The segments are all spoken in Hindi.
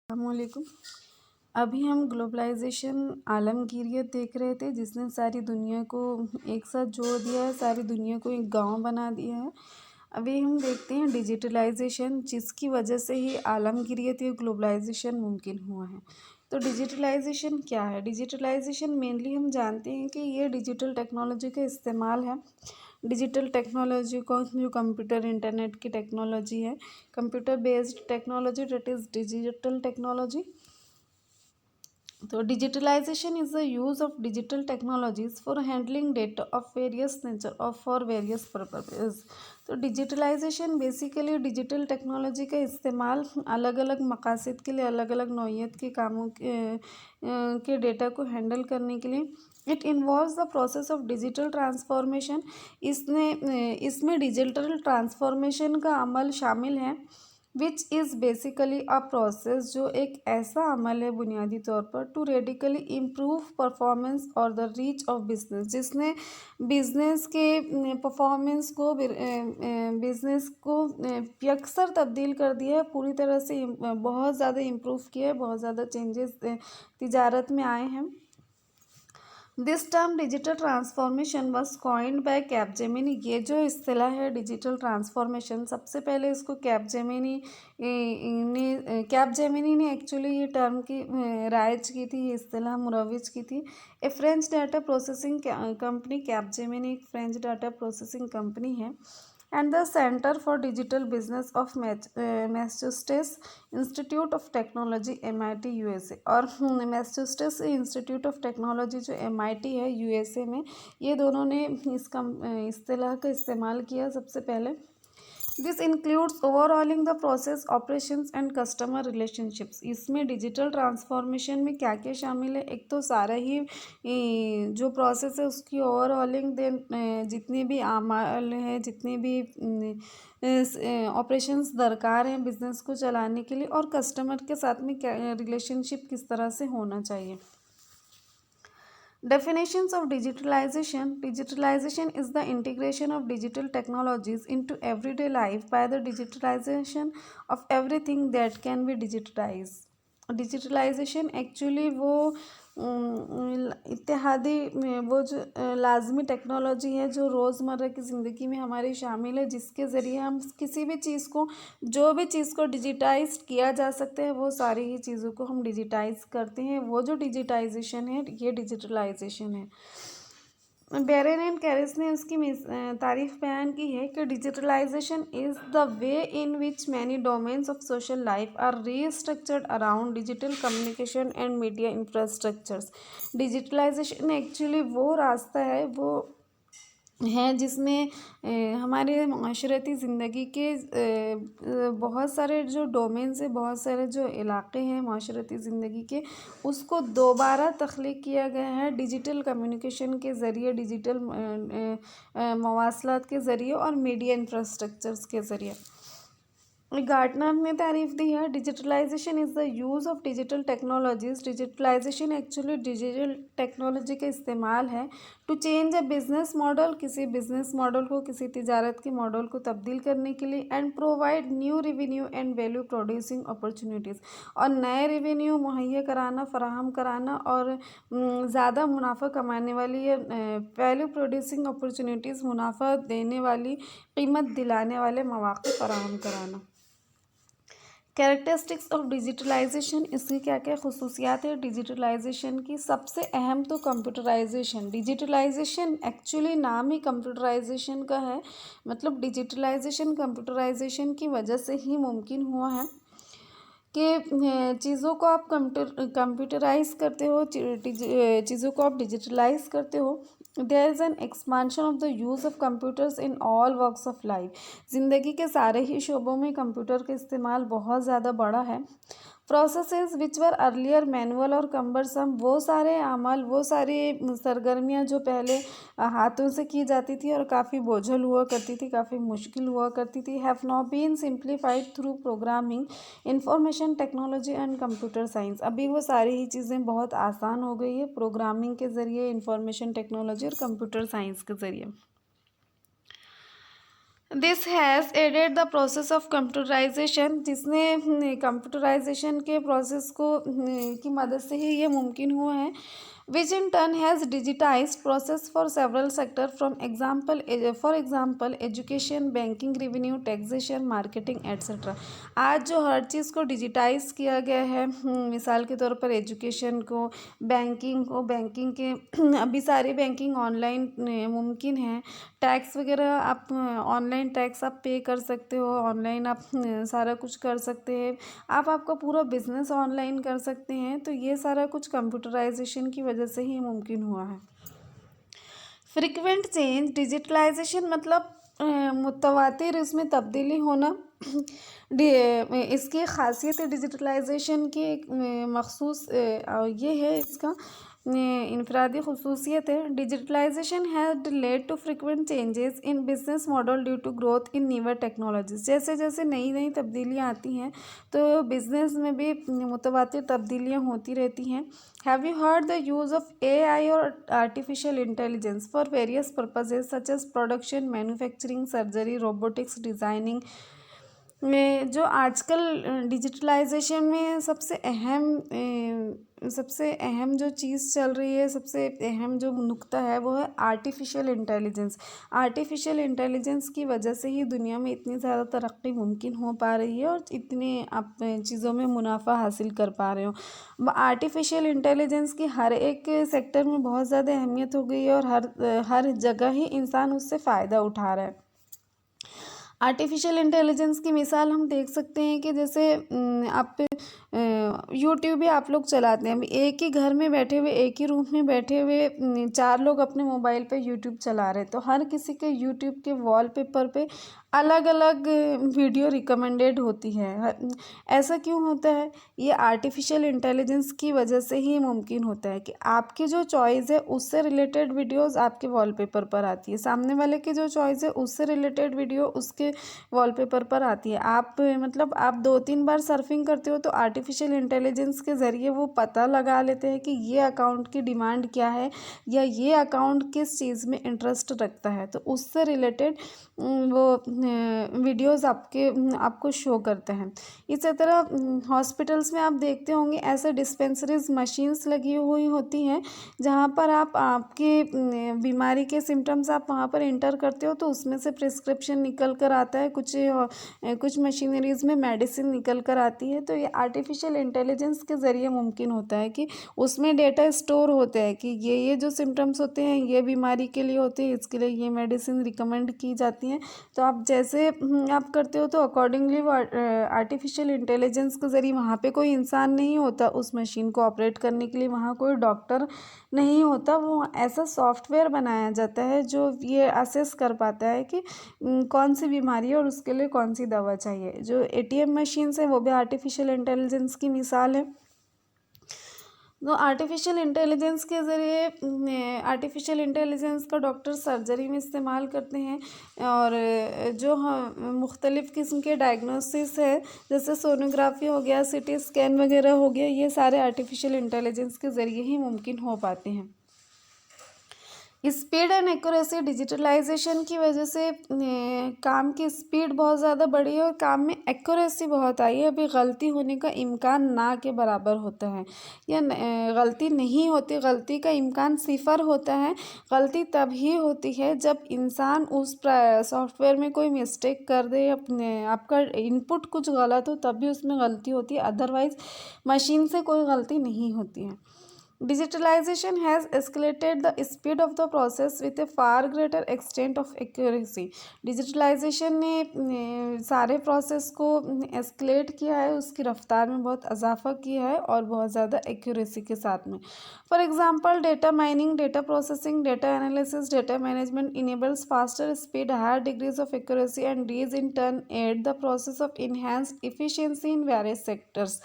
अस्सलामुअलैकुम। अभी हम ग्लोबलाइजेशन आलमगीरियत देख रहे थे जिसने सारी दुनिया को एक साथ जोड़ दिया है, सारी दुनिया को एक गांव बना दिया है। अभी हम देखते हैं डिजिटलाइजेशन, जिसकी वजह से ही आलमगीरियत या ग्लोबलाइजेशन मुमकिन हुआ है। तो डिजिटलाइजेशन क्या है? डिजिटलाइजेशन मेनली हम जानते हैं कि ये डिजिटल टेक्नोलॉजी का इस्तेमाल है। डिजिटल टेक्नोलॉजी को जो कंप्यूटर इंटरनेट की टेक्नोलॉजी है, computer based technology, that is digital technology. तो digitalization is the use of digital technologies for handling data of various nature और फॉर वेरियस पर्पज। तो डिजिटलाइजेशन बेसिकली डिजिटल टेक्नोलॉजी का इस्तेमाल अलग अलग मकासद के लिए, अलग अलग नौइयत के कामों के डेटा को हैंडल करने के लिए। It involves the process of digital transformation. इसमें डिजिटल ट्रांसफॉर्मेशन का अमल शामिल है, which is basically a process, जो एक ऐसा अमल है बुनियादी तौर पर टू रेडिकली इम्प्रूव परफॉर्मेंस और द रीच ऑफ बिजनेस, जिसने बिजनेस के परफॉर्मेंस को, बिजनेस को यकसर तब्दील कर दिया है, पूरी तरह से बहुत ज़्यादा इम्प्रूव किया है, बहुत ज़्यादा चेंजेस तिजारत में आए हैं। This term digital transformation was coined by Capgemini. ये जो इस्तिलाह है डिजिटल ट्रांसफॉर्मेशन, सबसे पहले इसको कैपजेमिनी ने एक्चुअली ये टर्म की राइज की थी, ये इस्तिलाह मुरव्विज की थी। A French data processing company, Capgemini एक फ्रेंच डाटा प्रोसेसिंग कंपनी है, and the Center for Digital Business of Massachusetts Institute of Technology MIT USA। और मैसाचुसेट्स इंस्टीट्यूट ऑफ टेक्नोलॉजी जो MIT है USA में, ये दोनों ने इसका इस्तिलाह का इस्तेमाल किया सबसे पहले। This includes overhauling the process, operations and customer relationships. इसमें डिजिटल ट्रांसफॉर्मेशन में क्या क्या शामिल है? एक तो सारा ही जो प्रोसेस है उसकी ओवरऑलिंग, देन जितने भी आमाल हैं, जितने भी ऑपरेशंस दरकार हैं बिजनेस को चलाने के लिए, और कस्टमर के साथ में क्या रिलेशनशिप किस तरह से होना चाहिए। Definitions of digitalization. Digitalization is the integration of digital technologies into everyday life by the digitalization of everything that can be digitized. Digitalisation actually वो इत्तेहादी वो जो लाजमी टेक्नोलॉजी है जो रोज़मर्रा की ज़िंदगी में हमारी शामिल है, जिसके ज़रिए हम किसी भी चीज़ को, जो भी चीज़ को डिजिटाइज किया जा सकता है, वो सारी ही चीज़ों को हम डिजिटाइज करते हैं। वो जो डिजिटाइजेशन है, ये डिजिटलाइजेशन है। बेरेन एंड कैरिस ने उसकी तारीफ बयान की है कि digitalisation is the way in which many domains of social life are restructured around digital communication and media infrastructures. Digitalisation actually वो रास्ता है, वो है जिसमें हमारे माशरती ज़िंदगी के बहुत सारे जो डोमेन्स हैं, बहुत सारे जो इलाक़े हैं माशरती ज़िंदगी के, उसको दोबारा तख्लीक़ किया गया है डिजिटल कम्युनिकेशन के ज़रिए, डिजिटल मवासलात के ज़रिए और मीडिया इंफ्रास्ट्रक्चर्स के ज़रिए। गार्टनर ने तारीफ दी है, digitalisation is the use of digital technologies. Digitalisation actually digital technology का इस्तेमाल है to change a business model, किसी बिजनेस मॉडल को, किसी तिजारत के मॉडल को तब्दील करने के लिए, and provide new revenue and value producing opportunities, और नए रेवेन्यू मुहैया कराना, फराहम कराना, और ज़्यादा मुनाफा कमाने वाली वैल्यू प्रोड्यूसिंग अपॉर्चुनिटीज़, मुनाफा देने वाली, कीमत दिलाने वाले मौक़े फराहम कराना। कैरेक्टरिस्टिक्स ऑफ डिजिटलाइजेशन, इसकी क्या क्या खसूसियात है डिजिटलाइजेशन की? सबसे अहम तो कंप्यूटराइजेशन। डिजिटलाइजेशन एक्चुअली नाम ही कंप्यूटराइजेशन का है, मतलब डिजिटलाइजेशन कंप्यूटराइजेशन की वजह से ही मुमकिन हुआ है कि चीज़ों को आप कंप्यूटराइज करते हो, चीज़ों को आप डिजिटलाइज करते हो। There is an expansion of the use of computers in all works of life. ज़िंदगी के सारे ही शोबों में कंप्यूटर का इस्तेमाल बहुत ज़्यादा बढ़ा है। प्रोसेसेस विच वर अर्लियर मैनुअल और कम्बरसम, वो सारे अमल, वो सारी सरगर्मियाँ जो पहले हाथों से की जाती थी और काफ़ी बोझल हुआ करती थी, काफ़ी मुश्किल हुआ करती थी, have now been simplified through programming, information technology and computer science. अभी वो सारी ही चीज़ें बहुत आसान हो गई है प्रोग्रामिंग के ज़रिए, इंफॉर्मेशन टेक्नोलॉजी और कंप्यूटर साइंस के ज़रिए। This has added the process of computerization, जिसने कंप्यूटराइजेशन के प्रोसेस को की मदद से ही ये मुमकिन हुआ है, which in turn has digitize process for several sector from for example education, banking, revenue, taxation, marketing etcetera. आज जो हर चीज़ को डिजिटाइज किया गया है, मिसाल के तौर पर एजुकेशन को, बैंकिंग के अभी सारी बैंकिंग ऑनलाइन मुमकिन है। टैक्स वगैरह आप ऑनलाइन टैक्स आप पे कर सकते हो, ऑनलाइन आप सारा कुछ कर सकते हैं, आप आपका पूरा बिजनेस ऑनलाइन कर सकते हैं। तो ये सारा कुछ कंप्यूटराइजेशन की वजह से ही मुमकिन हुआ है। फ्रीक्वेंट चेंज, डिजिटलाइजेशन मतलब मुतवातिर इसमें तब्दीली होना। इसकी खासियत है डिजिटलाइजेशन की, एक मखसूस ये है, इसका इनफरादी खसूसियत है। Digitalisation had led to frequent changes in business model due to growth in newer technologies. जैसे जैसे नई नई तब्दीलियाँ आती हैं तो बिजनेस में भी मुतवातिर तब्दीलियाँ होती रहती हैं। Have you heard the use of AI और artificial intelligence for various purposes such as production, manufacturing, surgery, robotics, designing में। जो आजकल डिजिटलाइजेशन में सबसे अहम जो चीज़ चल रही है, सबसे अहम जो नुक्ता है, वो है आर्टिफिशियल इंटेलिजेंस। आर्टिफिशियल इंटेलिजेंस की वजह से ही दुनिया में इतनी ज़्यादा तरक्की मुमकिन हो पा रही है और इतनी आप चीज़ों में मुनाफा हासिल कर पा रहे हो। आर्टिफिशियल इंटेलिजेंस की हर एक सेक्टर में बहुत ज़्यादा अहमियत हो गई है और हर जगह ही इंसान उससे फ़ायदा उठा रहा है। आर्टिफिशियल इंटेलिजेंस की मिसाल हम देख सकते हैं कि जैसे आप यूट्यूब ही आप लोग चलाते हैं। अभी एक ही घर में बैठे हुए, एक ही रूम में बैठे हुए 4 लोग अपने मोबाइल पे यूट्यूब चला रहे हैं, तो हर किसी के यूट्यूब के वॉलपेपर पे अलग अलग वीडियो रिकमेंडेड होती है। ऐसा क्यों होता है? ये आर्टिफिशियल इंटेलिजेंस की वजह से ही मुमकिन होता है कि आपकी जो चॉइस है उससे रिलेटेड वीडियोस आपके वॉलपेपर पर आती है, सामने वाले की जो चॉइस है उससे रिलेटेड वीडियो उसके वॉलपेपर पर आती है। आप मतलब आप 2-3 बार सर्फिंग करते हो तो आर्टिफिशियल इंटेलिजेंस के ज़रिए वो पता लगा लेते हैं कि ये अकाउंट की डिमांड क्या है या ये अकाउंट किस चीज़ में इंटरेस्ट रखता है, तो उससे रिलेटेड वो वीडियोस आपको शो करते हैं। इसी तरह हॉस्पिटल्स में आप देखते होंगे ऐसे डिस्पेंसरीज मशीन्स लगी हुई होती हैं जहाँ पर आप आपकी बीमारी के सिम्टम्स आप वहाँ पर इंटर करते हो तो उसमें से प्रिस्क्रिप्शन निकल कर आता है, कुछ मशीनरीज में मेडिसिन निकल कर आती है। तो ये आर्टिफिशियल इंटेलिजेंस के ज़रिए मुमकिन होता है कि उसमें डेटा स्टोर होता है कि ये जो सिम्टम्स होते हैं ये बीमारी के लिए होते हैं, इसके लिए ये मेडिसिन रिकमेंड की जाती हैं। तो आप जैसे आप करते हो तो अकॉर्डिंगली वो आर्टिफिशियल इंटेलिजेंस के ज़रिए, वहाँ पे कोई इंसान नहीं होता उस मशीन को ऑपरेट करने के लिए, वहाँ कोई डॉक्टर नहीं होता, वो ऐसा सॉफ्टवेयर बनाया जाता है जो ये असेस कर पाता है कि कौन सी बीमारी है और उसके लिए कौन सी दवा चाहिए। जो ATM मशीन्स है वो भी आर्टिफिशियल इंटेलिजेंस की मिसाल है। तो आर्टिफिशियल इंटेलिजेंस के ज़रिए आर्टिफिशियल इंटेलिजेंस का डॉक्टर सर्जरी में इस्तेमाल करते हैं और जो हम मुख्तलिफ़ किस्म के डायग्नोसिस है, जैसे सोनोग्राफी हो गया, CT स्कैन वगैरह हो गया, ये सारे आर्टिफिशियल इंटेलिजेंस के ज़रिए ही मुमकिन हो पाते हैं। स्पीड एंड एक्यूरेसी, डिजिटलाइजेशन की वजह से काम की स्पीड बहुत ज़्यादा बढ़ी है और काम में एक्यूरेसी बहुत आई है। अभी गलती होने का इम्कान ना के बराबर होता है या गलती नहीं होती, गलती का इम्कान सिफ़र होता है। गलती तभी होती है जब इंसान उस सॉफ्टवेयर में कोई मिस्टेक कर दे, अपने आपका इनपुट कुछ गलत हो तब भी उसमें गलती होती है, अदरवाइज़ मशीन से कोई गलती नहीं होती है। Digitalization has escalated the speed of the process with a far greater extent of accuracy. Digitalisation ने सारे प्रोसेस को एस्केलेट किया है, उसकी रफ्तार में बहुत इजाफा किया है और बहुत ज़्यादा एक्यूरेसी के साथ में। For example data mining, data processing, data analysis, data management enables faster speed, higher degrees of accuracy and these in turn aid the process of enhanced efficiency in various sectors.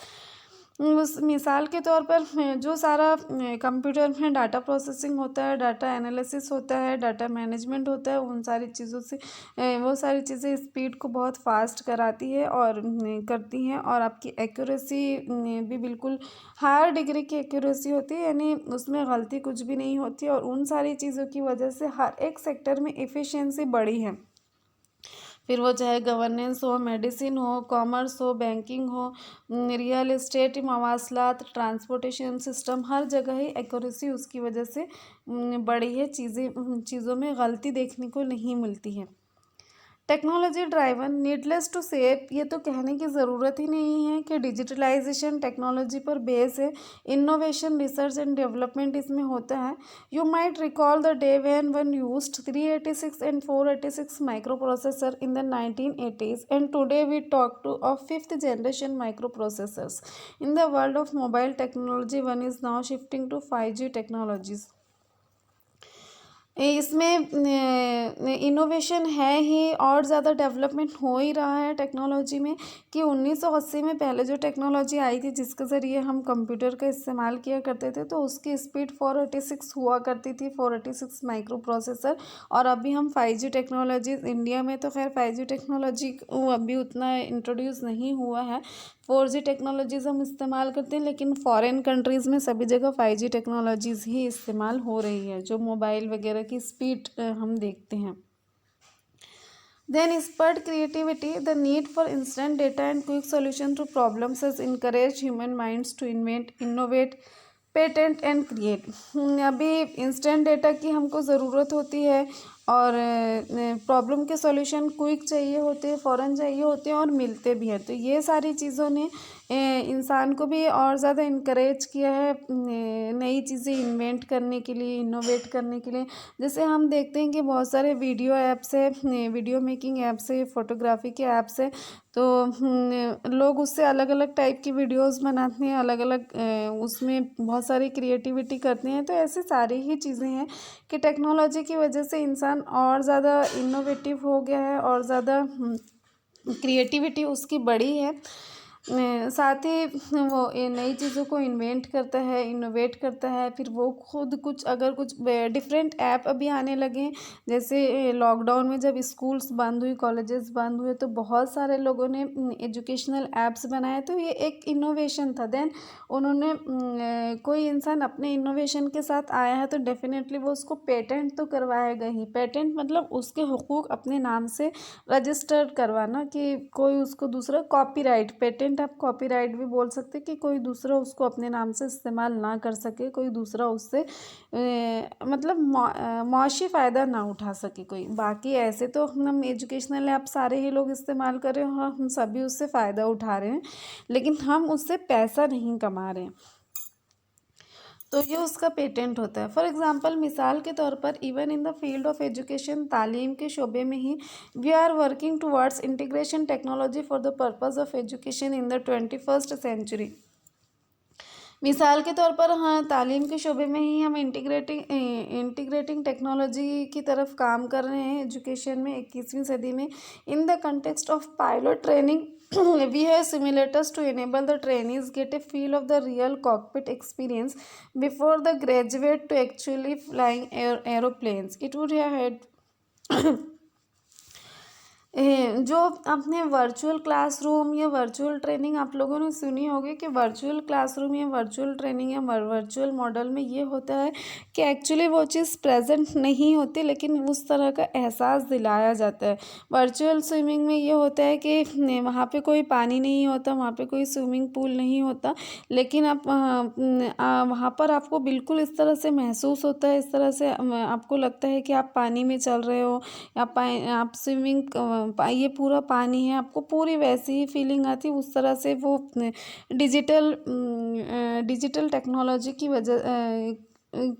उस मिसाल के तौर पर जो सारा कंप्यूटर में डाटा प्रोसेसिंग होता है, डाटा एनालिसिस होता है, डाटा मैनेजमेंट होता है, उन सारी चीज़ों से वो सारी चीज़ें स्पीड को बहुत फास्ट कराती है और करती हैं और आपकी एक्यूरेसी भी बिल्कुल हायर डिग्री की एक्यूरेसी होती है, यानी उसमें गलती कुछ भी नहीं होती और उन सारी चीज़ों की वजह से हर एक सेक्टर में एफिशिएंसी बढ़ी है। फिर वो चाहे गवर्नेंस हो, मेडिसिन हो, कॉमर्स हो, बैंकिंग हो, रियल एस्टेट, मवासलात, ट्रांसपोर्टेशन सिस्टम, हर जगह ही एक्यूरेसी उसकी वजह से बड़ी है। चीज़ों में गलती देखने को नहीं मिलती है। टेक्नोलॉजी ड्राइवन, नीडलेस टू से ये तो कहने की ज़रूरत ही नहीं है कि डिजिटलाइजेशन टेक्नोलॉजी पर बेस है। इनोवेशन, रिसर्च एंड डेवलपमेंट इसमें होता है। You might recall the day when one used 386 and 486 microprocessor in the 1980s, and today we talk to of fifth generation microprocessors. In the world of mobile technology, one is now shifting to 5G technologies. इसमें इनोवेशन है ही, और ज़्यादा डेवलपमेंट हो ही रहा है टेक्नोलॉजी में, कि 1980 में पहले जो टेक्नोलॉजी आई थी जिसके ज़रिए हम कंप्यूटर का इस्तेमाल किया करते थे, तो उसकी स्पीड 486 हुआ करती थी, 486 माइक्रो प्रोसेसर। और अभी हम 5G टेक्नोलॉजी, इंडिया में तो खैर 5G टेक्नोलॉजी अभी उतना इंट्रोड्यूस नहीं हुआ है, 4G टेक्नोलॉजीज़ हम इस्तेमाल करते हैं, लेकिन फॉरेन कंट्रीज़ में सभी जगह 5G टेक्नोलॉजीज़ ही इस्तेमाल हो रही है, जो मोबाइल वगैरह की स्पीड हम देखते हैं। Then spurred creativity, the need for instant data and quick solution to problems has encouraged human minds to invent, innovate, patent and create. अभी इंस्टेंट डेटा की हमको ज़रूरत होती है, और प्रॉब्लम के सॉल्यूशन क्विक चाहिए होते हैं, फ़ौरन चाहिए होते हैं, और मिलते भी हैं। तो ये सारी चीज़ों ने इंसान को भी और ज़्यादा इनकरेज किया है नई चीज़ें इन्वेंट करने के लिए, इनोवेट करने के लिए। जैसे हम देखते हैं कि बहुत सारे वीडियो ऐप्स है, वीडियो मेकिंग ऐप्स है, फ़ोटोग्राफी के ऐप्स है, तो लोग उससे अलग अलग टाइप की वीडियोस बनाते हैं, अलग अलग उसमें बहुत सारी क्रिएटिविटी करते हैं। तो ऐसी सारी ही चीज़ें हैं कि टेक्नोलॉजी की वजह से इंसान और ज़्यादा इनोवेटिव हो गया है, और ज़्यादा क्रिएटिविटी उसकी बढ़ी है। साथ ही वो नई चीज़ों को इन्वेंट करता है, इनोवेट करता है, फिर वो खुद कुछ, अगर कुछ डिफरेंट ऐप अभी आने लगे, जैसे लॉकडाउन में जब स्कूल्स बंद हुई, कॉलेजेस बंद हुए, तो बहुत सारे लोगों ने एजुकेशनल ऐप्स बनाए, तो ये एक इनोवेशन था। देन उन्होंने कोई इंसान अपने इनोवेशन के साथ आया है, तो डेफिनेटली वो उसको पेटेंट तो करवाएगा ही। पेटेंट मतलब उसके हुकूक अपने नाम से रजिस्टर्ड करवाना, कि कोई उसको दूसरा, कॉपीराइट, पेटेंट आप कॉपीराइट भी बोल सकते, कि कोई दूसरा उसको अपने नाम से इस्तेमाल ना कर सके, कोई दूसरा उससे मतलब मुआशी फ़ायदा ना उठा सके कोई। बाकी ऐसे तो हम एजुकेशनल ऐप सारे ही लोग इस्तेमाल कर रहे हैं, हाँ, हम सभी उससे फ़ायदा उठा रहे हैं, लेकिन हम उससे पैसा नहीं कमा रहे हैं, तो ये उसका पेटेंट होता है। फॉर एग्जांपल, मिसाल के तौर पर, even in the field of education, तालीम के शोबे में ही, we are working towards integration technology for the purpose of education in the 21st century. मिसाल के तौर पर, हाँ, तालीम के शोबे में ही हम इंटीग्रेटिंग टेक्नोलॉजी की तरफ काम कर रहे हैं एजुकेशन में 21वीं सदी में। In the context of pilot training, we have simulators to enable the trainees get a feel of the real cockpit experience before the graduate to actually flying aeroplanes. It would have had जो अपने वर्चुअल क्लासरूम या वर्चुअल ट्रेनिंग, आप लोगों ने सुनी होगी कि वर्चुअल क्लासरूम या वर्चुअल ट्रेनिंग या वर्चुअल मॉडल में ये होता है कि एक्चुअली वो चीज़ प्रेजेंट नहीं होती, लेकिन उस तरह का एहसास दिलाया जाता है। वर्चुअल स्विमिंग में ये होता है कि वहाँ पे कोई पानी नहीं होता, वहाँ पे कोई स्विमिंग पूल नहीं होता, लेकिन आप वहाँ पर आपको बिल्कुल इस तरह से महसूस होता है, इस तरह से आपको लगता है कि आप पानी में चल रहे हो, आप स्विमिंग, ये पूरा पानी है, आपको पूरी वैसी ही फीलिंग आती है। उस तरह से वो डिजिटल टेक्नोलॉजी की वजह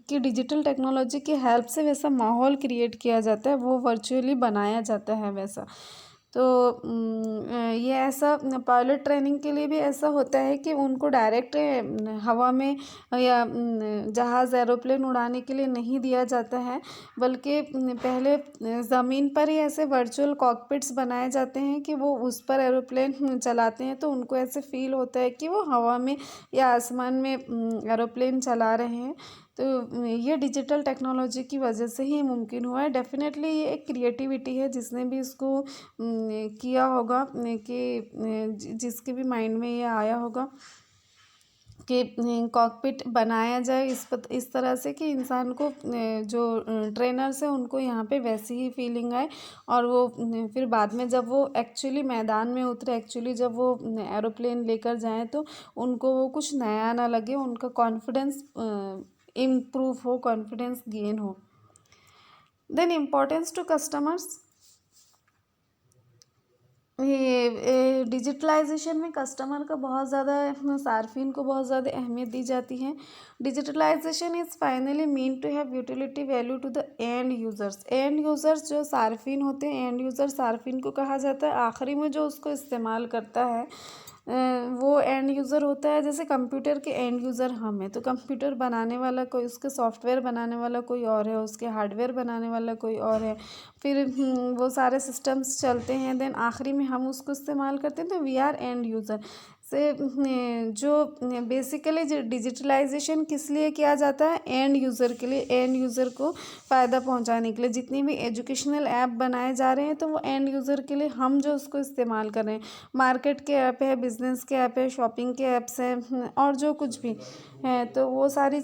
कि डिजिटल टेक्नोलॉजी की हेल्प से वैसा माहौल क्रिएट किया जाता है, वो वर्चुअली बनाया जाता है वैसा। तो ये ऐसा पायलट ट्रेनिंग के लिए भी ऐसा होता है कि उनको डायरेक्ट हवा में या जहाज़, एरोप्लेन उड़ाने के लिए नहीं दिया जाता है, बल्कि पहले ज़मीन पर ही ऐसे वर्चुअल कॉकपिट्स बनाए जाते हैं कि वो उस पर एरोप्लेन चलाते हैं, तो उनको ऐसे फील होता है कि वो हवा में या आसमान में एरोप्लेन चला रहे हैं। तो ये डिजिटल टेक्नोलॉजी की वजह से ही मुमकिन हुआ है। डेफिनेटली ये एक क्रिएटिविटी है, जिसने भी इसको किया होगा, कि जिसके भी माइंड में ये आया होगा, कि कॉकपिट बनाया जाए इस तरह से कि इंसान को जो ट्रेनर्स हैं उनको यहाँ पे वैसी ही फीलिंग आए, और वो फिर बाद में जब वो एक्चुअली मैदान में उतरे, एक्चुअली जब वो एरोप्लेन लेकर जाएं तो उनको वो कुछ नया ना लगे, उनका कॉन्फिडेंस इम्प्रूव हो, कॉन्फिडेंस गेन हो। देन इम्पोर्टेंस टू कस्टमर्स, ये डिजिटलाइजेशन में कस्टमर का बहुत ज़्यादा, सार्फिन को बहुत ज़्यादा अहमियत दी जाती है। Digitalisation is finally mean to have utility value to the end users. End users जो सार्फिन होते हैं, एंड यूज़र सार्फिन को कहा जाता है, आखिरी में जो उसको इस्तेमाल करता है वो एंड यूज़र होता है। जैसे कंप्यूटर के एंड यूज़र हम हैं, तो कंप्यूटर बनाने वाला कोई, उसके सॉफ्टवेयर बनाने वाला कोई और है, उसके हार्डवेयर बनाने वाला कोई और है, फिर वो सारे सिस्टम्स चलते हैं, देन आखिरी में हम उसको इस्तेमाल करते हैं, तो वी आर एंड यूज़र से। जो बेसिकली जो डिजिटलाइजेशन किस लिए किया जाता है, एंड यूज़र के लिए, एंड यूज़र को फ़ायदा पहुंचाने के लिए। जितनी भी एजुकेशनल ऐप बनाए जा रहे हैं तो वो एंड यूज़र के लिए, हम जो उसको इस्तेमाल कर रहे हैं, मार्केट के ऐप है, बिजनेस के ऐप है, शॉपिंग के ऐप्स हैं, और जो कुछ भी है, तो वो सारी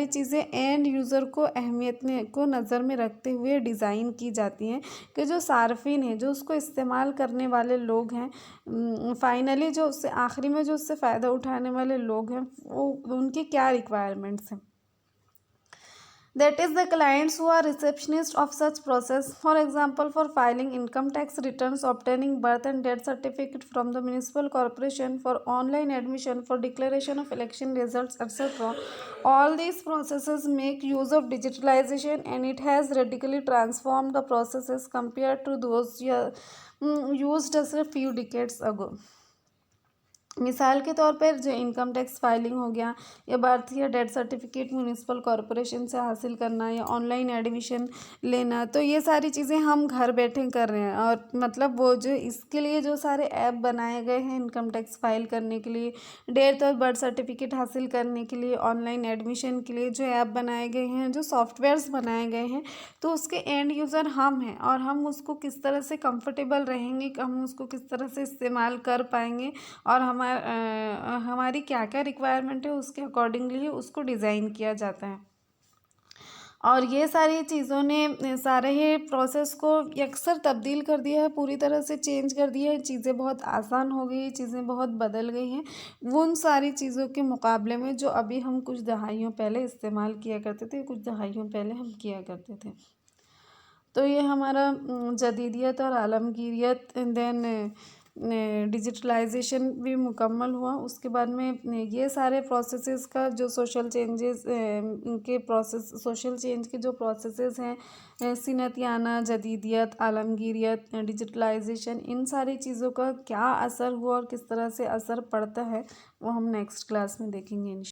चीज़ें एंड यूज़र को अहमियत में को नज़र में रखते हुए डिज़ाइन की जाती हैं कि जो सार्फिन है, जो उसको इस्तेमाल करने वाले लोग हैं, फाइनली जो उससे आखिरी में जो उससे फ़ायदा उठाने वाले लोग हैं, वो उनकी क्या रिक्वायरमेंट्स हैं। That is the clients who are receptionists of such process. For example, for filing income tax returns, obtaining birth and death certificate from the municipal corporation, for online admission, for declaration of election results, etc. All these processes make use of digitalization, and it has radically transformed the processes compared to those used just a few decades ago. मिसाल के तौर पर जो इनकम टैक्स फाइलिंग हो गया, या बर्थ या डेथ सर्टिफिकेट म्यूनिसिपल कॉरपोरेशन से हासिल करना, या ऑनलाइन एडमिशन लेना, तो ये सारी चीज़ें हम घर बैठे कर रहे हैं। और मतलब वो जो इसके लिए जो सारे ऐप बनाए गए हैं इनकम टैक्स फाइल करने के लिए, डेथ और बर्थ सर्टिफिकेट हासिल करने के लिए, ऑनलाइन एडमिशन के लिए जो ऐप बनाए गए हैं, जो सॉफ्टवेयर्स बनाए गए हैं, तो उसके एंड यूज़र हम हैं, और हम उसको किस तरह से कंफर्टेबल रहेंगे, हम उसको किस तरह से इस्तेमाल कर पाएंगे, और हमारी क्या क्या रिक्वायरमेंट है, उसके अकॉर्डिंगली उसको डिज़ाइन किया जाता है। और ये सारी चीज़ों ने सारे ही प्रोसेस को यकसर तब्दील कर दिया है, पूरी तरह से चेंज कर दिया है। चीज़ें बहुत आसान हो गई, चीज़ें बहुत बदल गई हैं उन सारी चीज़ों के मुकाबले में जो अभी हम कुछ दहाइयों पहले इस्तेमाल किया करते थे, कुछ दहाइयों पहले हम किया करते थे। तो ये हमारा जदीदियत और आलमगीरियत, देन डिजिटलाइजेशन भी मुकम्मल हुआ। उसके बाद में ये सारे प्रोसेसेस का जो सोशल चेंजेस के प्रोसेस, सोशल चेंज के जो प्रोसेसेस हैं, सिनतियाना, जदीदियत, आलमगीरियत, डिजिटलाइजेशन, इन सारी चीज़ों का क्या असर हुआ और किस तरह से असर पड़ता है, वो हम नेक्स्ट क्लास में देखेंगे।